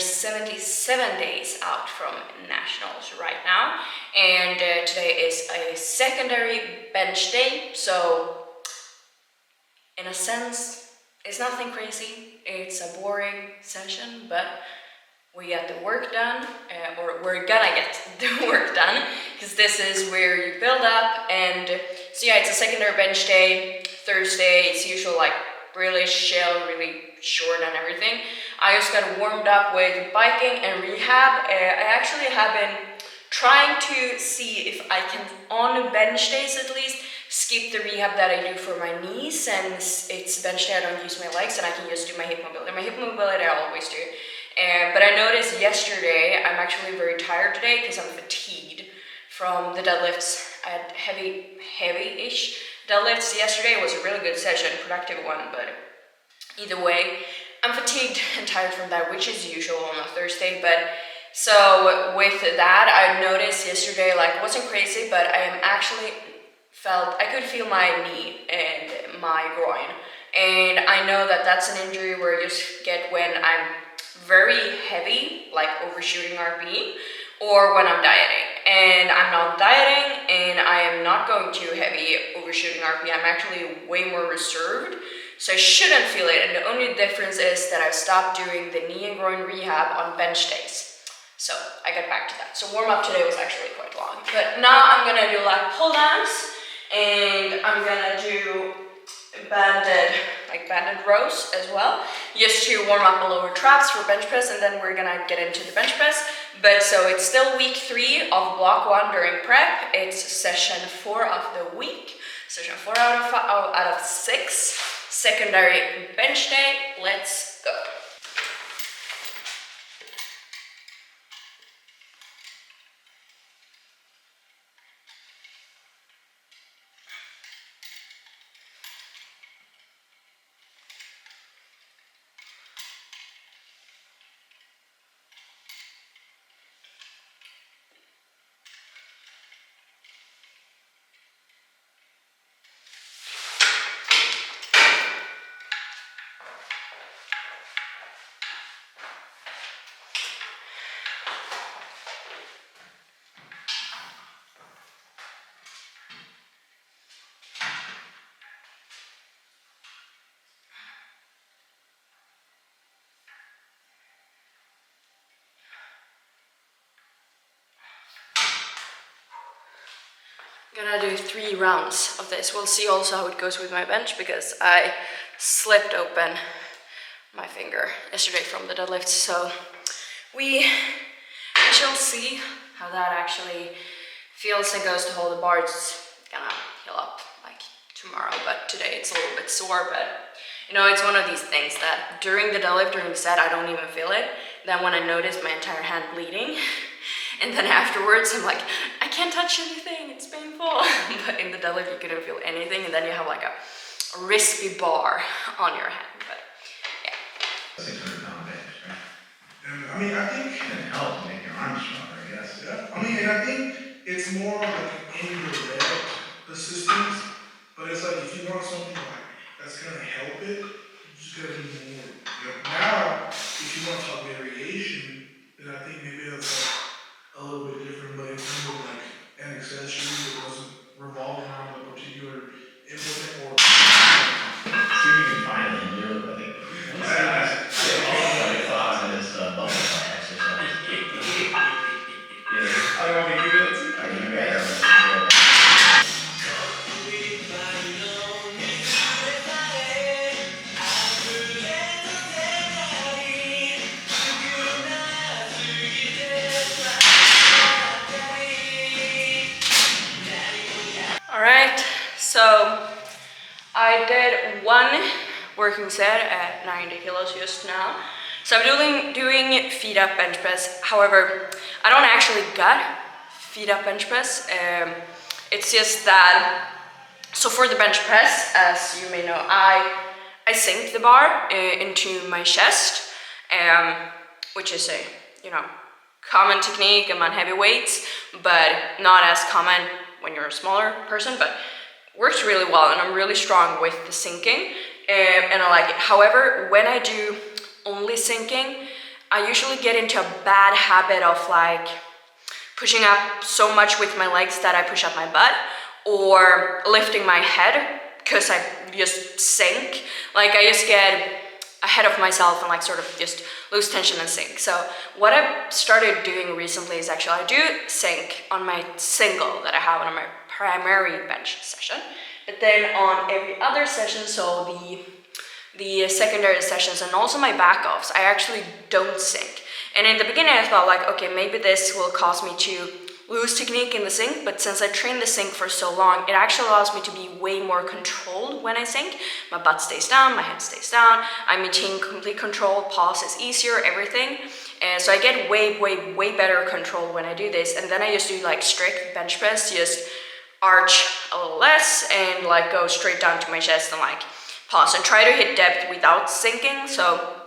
77 days out from nationals right now, and today is a secondary bench day, so in a sense it's nothing crazy. It's a boring session, but we get the work done, or we're gonna get the work done, because this is where you build up. And so yeah, it's a secondary bench day. Thursday, it's usual, like really chill, really short and everything. I just got warmed up with biking and rehab. I actually have been trying to see if I can, on bench days at least, skip the rehab that I do for my knees, since it's bench day I don't use my legs and I can just do my hip mobility. My hip mobility I always do. But I noticed yesterday I'm actually very tired today because I'm fatigued from the deadlifts. I had heavy-ish deadlifts yesterday. It was a really good session, productive one, but either way, I'm fatigued and tired from that, which is usual on a Thursday. But so with that, I noticed yesterday, like, it wasn't crazy, but I am actually I could feel my knee and my groin. And I know that that's an injury where I just get when I'm very heavy, like overshooting RP, or when I'm dieting. And I'm not dieting, and I am not going too heavy overshooting RP. I'm actually way more reserved, so I shouldn't feel it. And the only difference is that I stopped doing the knee and groin rehab on bench days. So I got back to that. So warm up today was actually quite long. But now I'm gonna do like pull downs, and I'm gonna do banded rows as well, just to warm up the lower traps for bench press, and then we're gonna get into the bench press. But so it's still week 3 of block 1 during prep. It's session 4 of the week, session 4 out of 6, secondary bench day. Let's go. Gonna do 3 rounds of this. We'll see also how it goes with my bench, because I slipped open my finger yesterday from the deadlift. So we shall see how that actually feels and goes to hold the bar. It's gonna heal up like tomorrow, but today it's a little bit sore. But you know, it's one of these things that during the deadlift, during the set, I don't even feel it. Then when I notice my entire hand bleeding, and then afterwards I'm like, I can't touch anything, it's painful. But in the deadlift you couldn't feel anything, and then you have like a crispy bar on your hand. But yeah. 600-pound bench, right? And I mean, I think It can help make your arms stronger, I guess. yeah. I mean, and I think it's more like an indirect assistance, but it's like if you want something like that's gonna help it, you just gotta do more. Now, if you want to talk variation, then I think maybe that's like a little bit different, but in terms of like an accessory that doesn't revolve around a particular implement or. See if you can find it in Europe, I think. I thought that it's bubble butt exercise. Yeah. I don't know if you do that too. Are you guys? Alright, so I did 1 working set at 90 kilos just now. So I'm doing feet up bench press. However, I don't actually got feet up bench press. It's just that, so for the bench press, as you may know, I sink the bar into my chest, which is a, common technique among heavy weights, but not as common when you're a smaller person, but works really well, and I'm really strong with the sinking, and I like it. However, when I do only sinking, I usually get into a bad habit of like pushing up so much with my legs that I push up my butt, or lifting my head because I just sink. Like I just get ahead of myself and like sort of just lose tension and sink. So what I've started doing recently is actually I do sink on my single that I have on my primary bench session, but then on every other session, so the secondary sessions and also my back-offs, I actually don't sink. And in the beginning I thought like, okay, maybe this will cause me to lose technique in the sink, but since I trained the sink for so long, it actually allows me to be way more controlled when I sink. My butt stays down, my head stays down, I maintain complete control, pause is easier, everything. And so I get way better control when I do this. And then I just do like strict bench press, just arch a little less and like go straight down to my chest and like pause and try to hit depth without sinking. So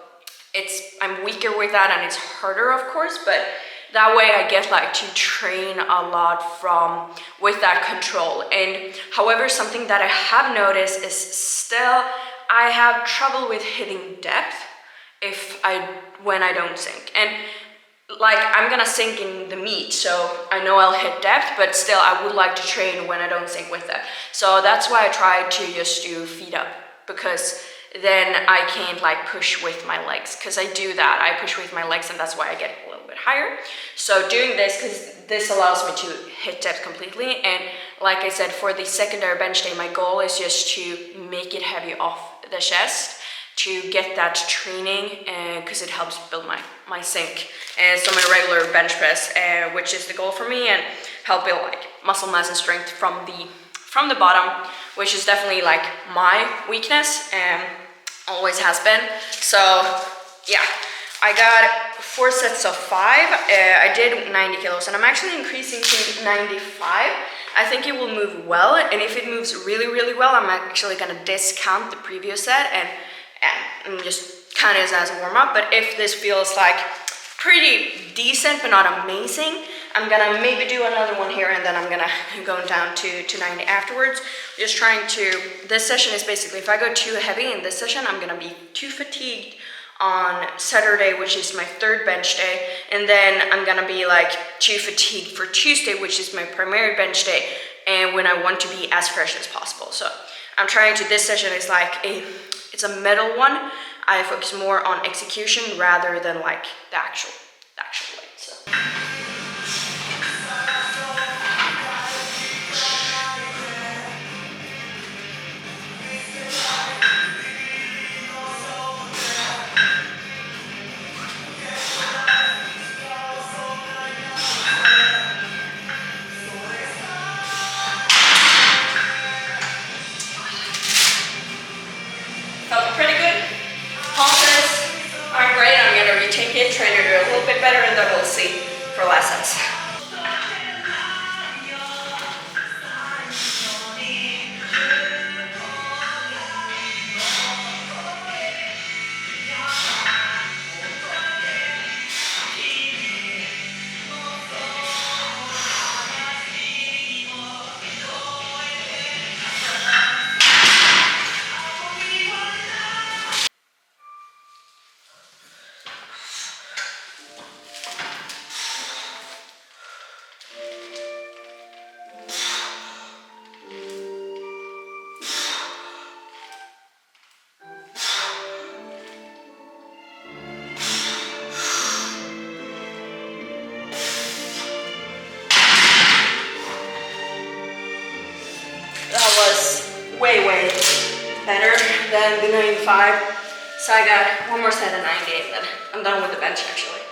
I'm weaker with that and it's harder of course, but that way I get like to train a lot with that control. And however, something that I have noticed is still I have trouble with hitting depth when I don't sink. And like I'm gonna sink in the meat, so I know I'll hit depth, but still I would like to train when I don't sink with that. So that's why I try to just do feet up, because then I can't like push with my legs, because I do that. I push with my legs and that's why I get a little bit higher. So doing this, because this allows me to hit depth completely. And like I said, for the secondary bench day, my goal is just to make it heavy off the chest, to get that training, because it helps build my sink. And so my regular bench press, which is the goal for me, and help build like muscle mass and strength from the bottom, which is definitely like my weakness and always has been. So yeah, I got 4 sets of 5. I did 90 kilos and I'm actually increasing to 95. I think it will move well, and if it moves really well, I'm actually gonna discount the previous set and just kind of as a warm-up. But if this feels like pretty decent but not amazing, I'm gonna maybe do another one here, and then I'm gonna go down to 90 afterwards. Just trying to, this session is basically, if I go too heavy in this session, I'm gonna be too fatigued on Saturday, which is my 3rd bench day, and then I'm gonna be like too fatigued for Tuesday, which is my primary bench day, and when I want to be as fresh as possible. So I'm trying to, this session is like it's a middle one. I focus more on execution rather than like the actual weight. So. Felt pretty good. Pulses are great. I'm going to retake it, try to do a little bit better, and then we'll see for last sets. Way better than the 95. So I got one more set of 98, then I'm done with the bench actually.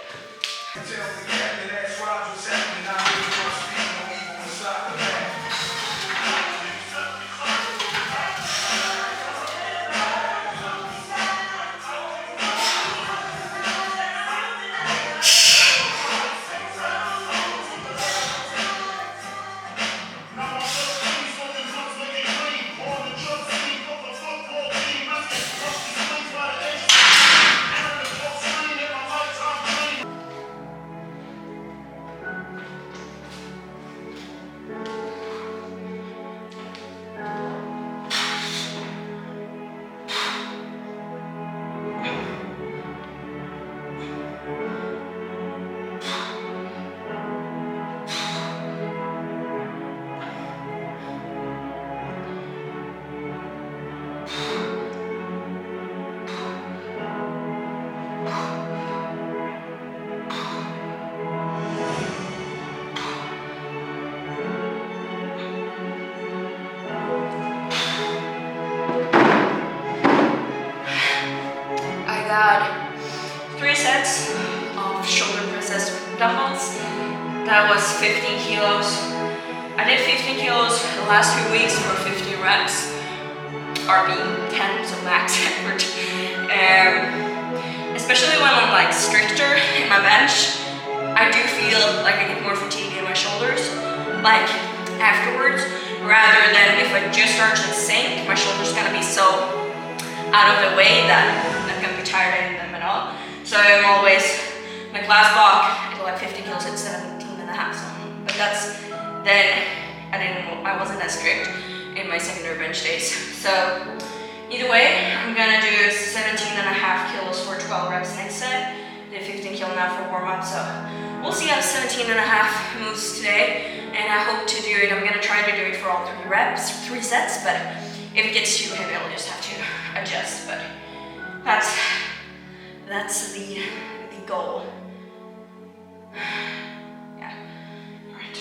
15 kilos. I did 15 kilos the last few weeks for 15 reps. RB 10, so max effort. Especially when I'm like stricter in my bench, I do feel like I get more fatigue in my shoulders, like afterwards, rather than if I just start to sink, my shoulder's gonna be so out of the way that I'm gonna be tired in them at all. So I'm always, like last block, it was like 50 kilos at 17 and a half, but that's, then I wasn't that strict in my secondary bench days. So either way, I'm gonna do 17 and a half kilos for 12 reps next set. Did 15 kilo now for warm up, so we'll see how 17 and a half moves today, and I hope to do it. I'm gonna try to do it for all 3 sets, but if it gets too heavy, I'll just have to adjust, but that's the goal. Yeah, all right.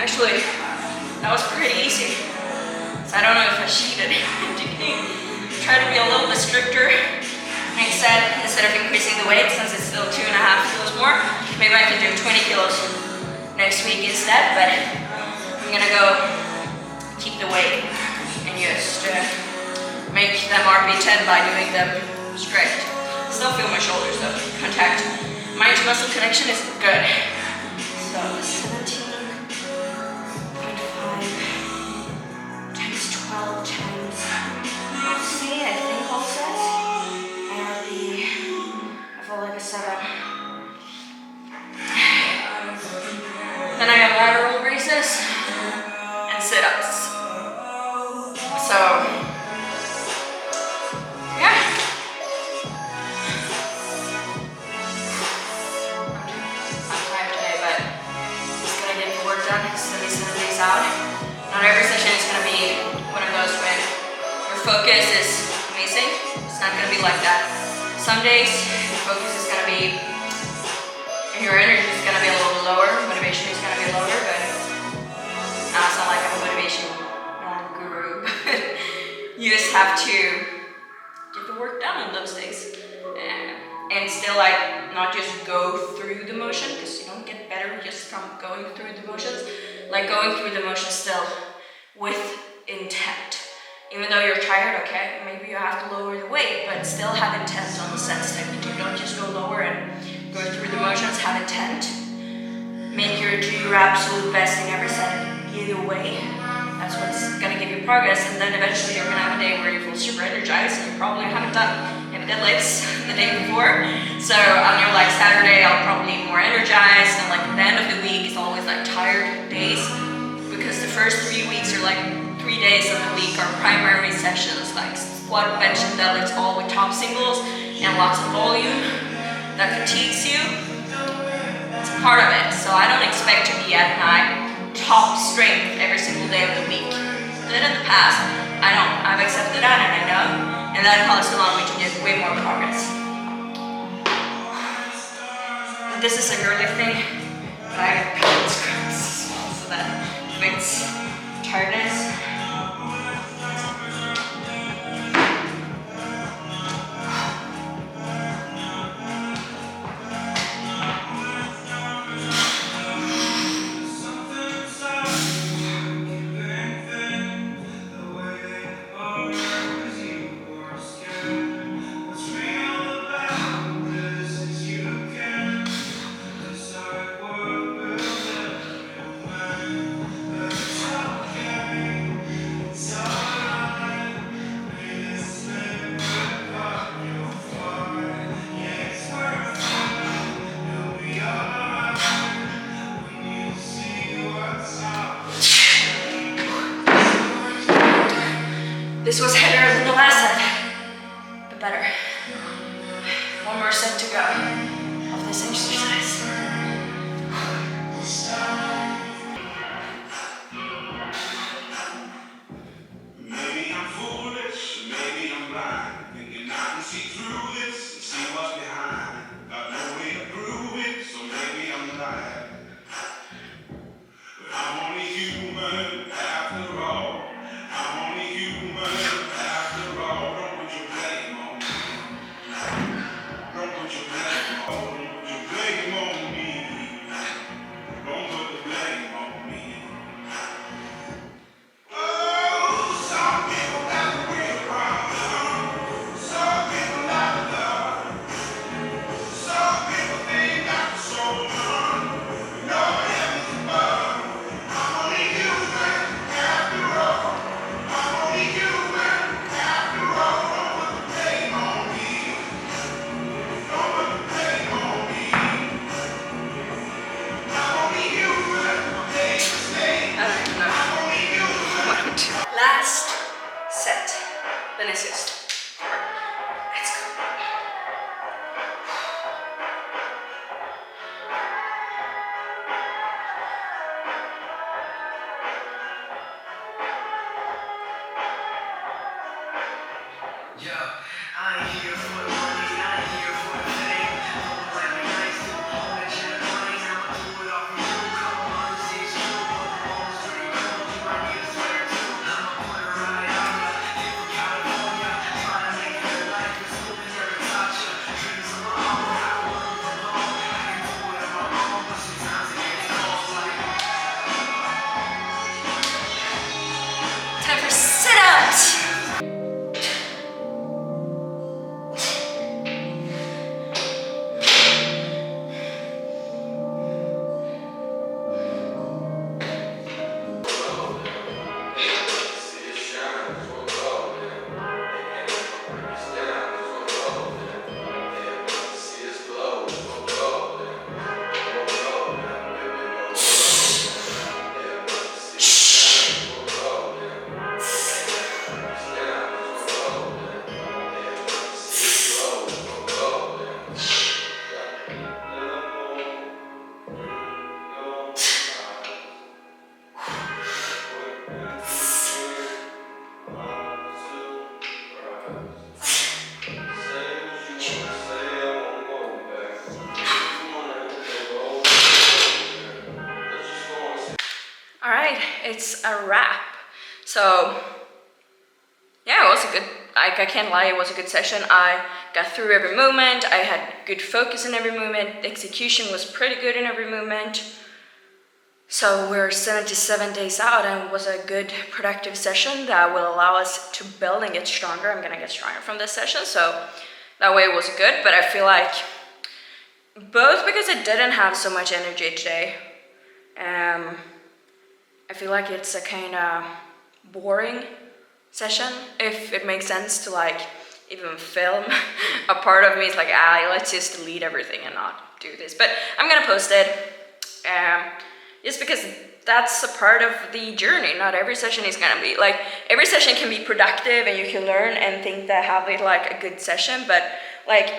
Actually, that was pretty easy. So I don't know if I cheated. Try to be a little bit stricter. Next set, instead of increasing the weight, since it's still 2.5 kilos more, maybe I can do 20 kilos next week instead, but I'm gonna go keep the weight and just make them RB10 by doing them straight. Still feel my shoulders though, contact. Mind to muscle connection is good. So 17. 12 times. Let's see, I think all sets. I feel like a 7. Then I have lateral raises and sit-ups. So, yeah. I'm tired today, but I'm just gonna get the work done. It's gonna be 7 days out. Not every session is gonna be one of those when your focus is amazing. It's not gonna be like that. Some days your focus is gonna be, and your energy is gonna be a little lower, motivation is gonna be lower, but it's not like I'm a motivation guru. You just have to get the work done on those days. And still like not just go through the motion, because you don't get better just from going through the motions. Like going through the motion still with intent. Even though you're tired, okay, maybe you have to lower the weight, but still have intent on the sets that you do. Don't just go lower and go through the motions, have intent. Make do your absolute best in every set, either way. That's what's gonna give you progress, and then eventually you're gonna have a day where you feel super energized and you probably haven't done any deadlifts the day before. So on your like Saturday, I'll probably be more energized, and like the end of the week is always like tired days, because the first 3 weeks are like 3 days of the week are primary sessions, like squat, bench, and deadlifts, all with top singles and lots of volume that fatigues you. It's part of it, so I don't expect to be at my top strength every single day of the week. Did in the past, I don't. I've accepted that, and I know, and that has allowed me to get way more progress. This is a girly thing, but I have pelvis cramps as well, so that affects tiredness. This was heavier than the last set, but better. One more set to go of this exercise. Maybe I'm foolish, maybe I'm blind, thinking I can see through this and see what's behind. Got no way to prove it, so maybe I'm lying. But I'm only human after all. I'm only human after all. Don't put your blame on me. Don't put your blame on me. Don't put your blame on me. Don't put the blame on me. Last set. Then it's just. Let's go. Yo, I ain't here for the money, I ain't here for the fame. I'ma let me nice to own that champagne. I'ma do it off of you, come on, see it's true. But the roll's pretty cold, you might need a sweater too. I'ma put it right on ya, hit from California. Trying to make it life, it's moving every touch ya. Dreams of my own, I can work from home. I can do it on my own, but sometimes it gets cold like. Time for sit-ups. Alright, it's a wrap. So, yeah, it was a good, I can't lie, it was a good session. I got through every movement, I had good focus in every movement, the execution was pretty good in every movement. So we're 77 days out and it was a good productive session that will allow us to build and get stronger. I'm gonna get stronger from this session, so that way it was good, but I feel like both because I didn't have so much energy today, I feel like it's a kind of boring session, if it makes sense to like even film. A part of me is like, let's just delete everything and not do this. But I'm gonna post it, just because that's a part of the journey. Not every session is gonna be like, every session can be productive and you can learn and think that have it like a good session, but like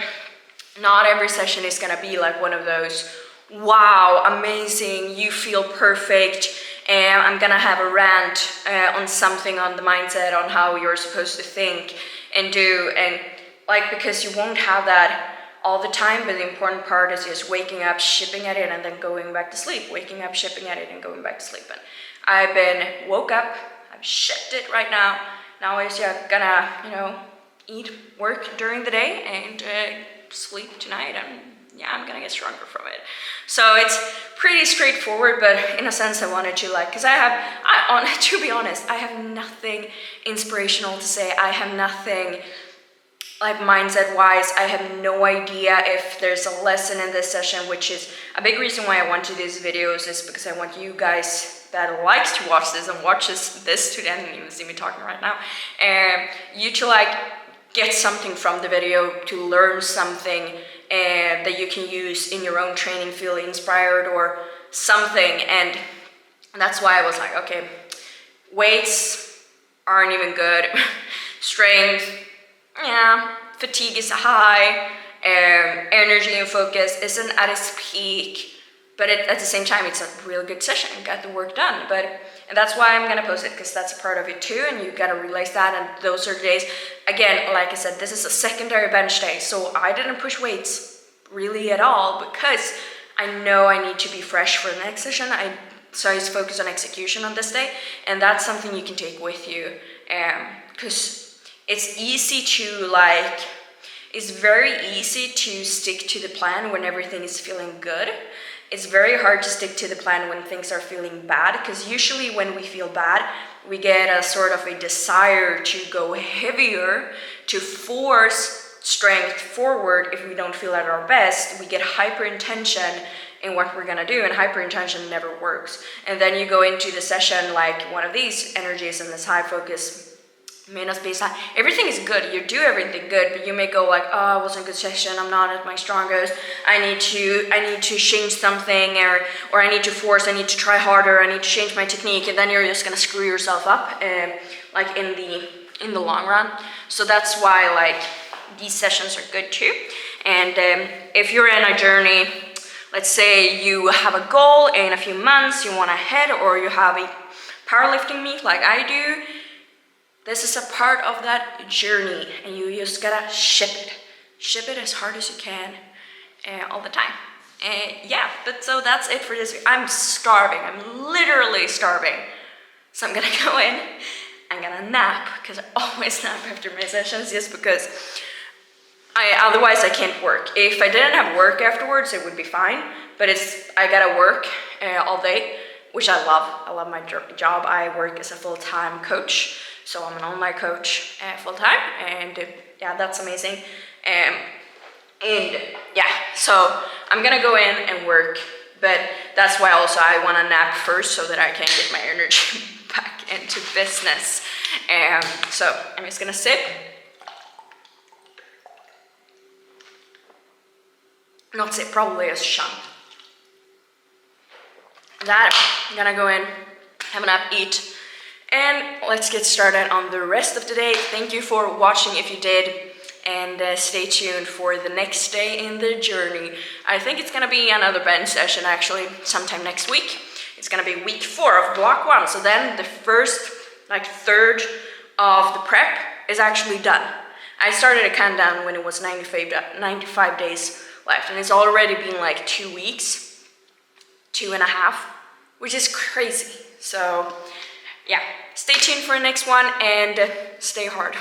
not every session is gonna be like one of those, wow, amazing, you feel perfect, and I'm gonna have a rant on something, on the mindset, on how you're supposed to think and do, and like, because you won't have that all the time, but the important part is just waking up, shipping at it, and then going back to sleep, waking up, shipping at it, and going back to sleep. And I've been woke up, I've shipped it right now. Now I'm just gonna, eat, work during the day, and sleep tonight, and yeah, I'm gonna get stronger from it. So it's pretty straightforward, but in a sense I wanted to because to be honest, I have nothing inspirational to say. I have nothing like mindset wise. I have no idea if there's a lesson in this session, which is a big reason why I want to do these videos, is because I want you guys that likes to watch this and watches this to the end, and even see me talking right now, and you to get something from the video, to learn something that you can use in your own training, feel inspired or something. And that's why I was like, okay, weights aren't even good. Strength, yeah, fatigue is high, energy and focus isn't at its peak, but at the same time, it's a real good session. Got the work done, and that's why I'm gonna post it, because that's a part of it too, and you gotta realize that. And those are the days. Again, like I said, this is a secondary bench day, so I didn't push weights really at all because I know I need to be fresh for the next session. So I just focus on execution on this day, and that's something you can take with you, because it's easy to it's very easy to stick to the plan when everything is feeling good. It's very hard to stick to the plan when things are feeling bad, because usually when we feel bad, we get a sort of a desire to go heavier, to force strength forward. If we don't feel at our best, we get hyper-intention in what we're gonna do, and hyper-intention never works. And then you go into the session like one of these energies and this high focus, minus baseline, everything is good, you do everything good, but you may go like, oh, it wasn't a good session, I'm not at my strongest, I need to change something, or I need to force, I need to try harder, I need to change my technique, and then you're just gonna screw yourself up, like in the long run. So that's why like these sessions are good too. And if you're in a journey, let's say you have a goal in a few months, you want to head, or you have a powerlifting meet like I do, this is a part of that journey, and you just gotta ship it as hard as you can, all the time. And yeah, but so that's it for this week. I'm starving, I'm literally starving. So I'm gonna go in, I'm gonna nap, because I always nap after my sessions, just because otherwise I can't work. If I didn't have work afterwards, it would be fine, but I gotta work all day, which I love. I love my job. I work as a full-time coach, so I'm an online coach full-time, and yeah, that's amazing. And yeah, so I'm gonna go in and work, but that's why also I wanna nap first, so that I can get my energy back into business. So I'm just gonna sip. Not sip, probably a shunt. I'm gonna go in, have a nap, eat, and let's get started on the rest of the day. Thank you for watching if you did, and stay tuned for the next day in the journey. I think it's gonna be another bench session actually sometime next week. It's gonna be week 4 of block 1. So then the first third of the prep is actually done. I started a countdown when it was 95 days left, and it's already been like 2 weeks, 2.5, which is crazy. So yeah, stay tuned for the next one, and stay hard.